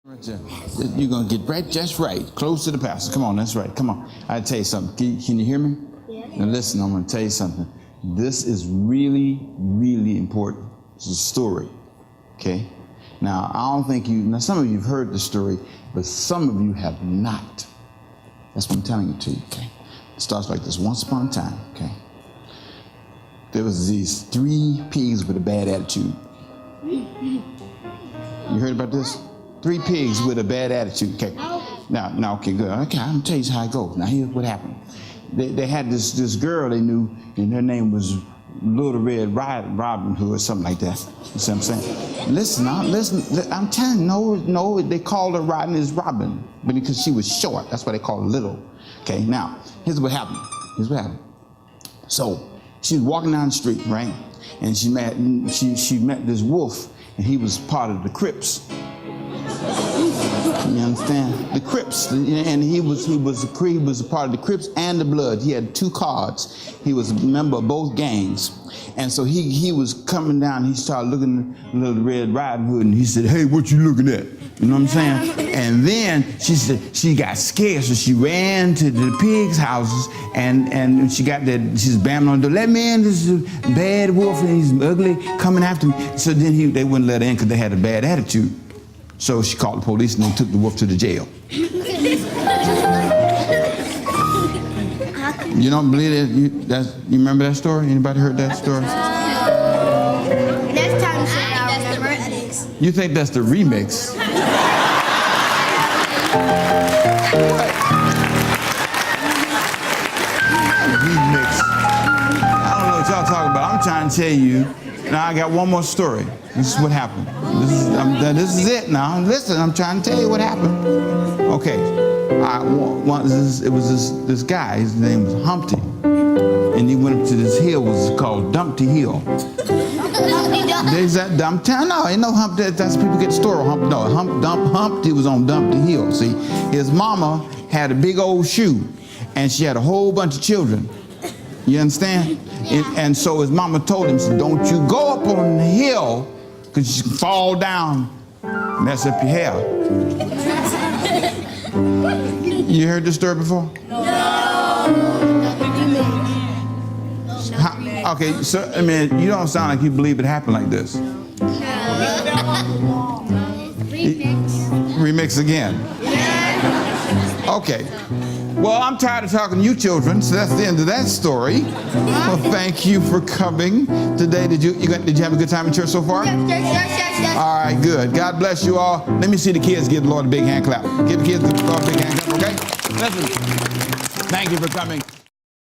Right there. You're going to get right, just right, close to the pastor. Come on, that's right. Come on. I'll tell you something. Can you hear me? Yeah. Now listen, I'm going to tell you something. This is really, really important. It's a story, okay? Now, I don't think now some of you have heard the story, but some of you have not. That's what I'm telling it to you, okay? It starts like this. Once upon a time, okay? There was these 3 pigs with a bad attitude. You heard about this? 3 pigs with a bad attitude. Okay. Now, okay, good. Okay, I'm gonna tell you how it goes. Now, here's what happened. They had this girl they knew, and her name was Little Red Robin Hood or something like that. You see what I'm saying? Listen. I'm telling you, no, they called her Robin as Robin, but because she was short, that's why they called her Little. Okay. Now, here's what happened. So she was walking down the street, right, and she met this wolf, and he was part of the Crips. You understand? The Crips, and he was a part of the Crips and the Bloods. He had 2 cards. He was a member of both gangs, and so he was coming down. He started looking at Little Red Riding Hood, and he said, "Hey, what you looking at?" You know what I'm saying? And then she said she got scared, so she ran to the pigs' houses, and she got that. She's banging on the door. "Let me in! This is a bad wolf, and he's ugly, coming after me." So then they wouldn't let her in because they had a bad attitude. So she called the police, and they took the wolf to the jail. You don't believe that? You remember that story? Anybody heard that story? Next time, I'll remember. You think that's the remix? Remix. I don't know what y'all talking about. I'm trying to tell you. Now I got one more story. This is what happened. This is it now. Listen, I'm trying to tell you what happened. Okay. It was this guy. His name was Humpty, and he went up to this hill. Was called Dumpty Hill. I'm telling you, ain't no Humpty. That's people get the story. Humpty was on Dumpty Hill. See, his mama had a big old shoe, and she had a whole bunch of children. You understand? And so his mama told him, "Don't you go up on the hill, because you can fall down, mess up your hair." You heard this story before? No. Okay, so I mean, you don't sound like you believe it happened like this. Remix again. Okay. Well, I'm tired of talking to you children, so that's the end of that story. Well, thank you for coming today. Did you have a good time in church so far? Yes. All right, good. God bless you all. Let me see the kids give the Lord a big hand clap. Give the kids the Lord a big hand clap, okay? Listen, thank you for coming.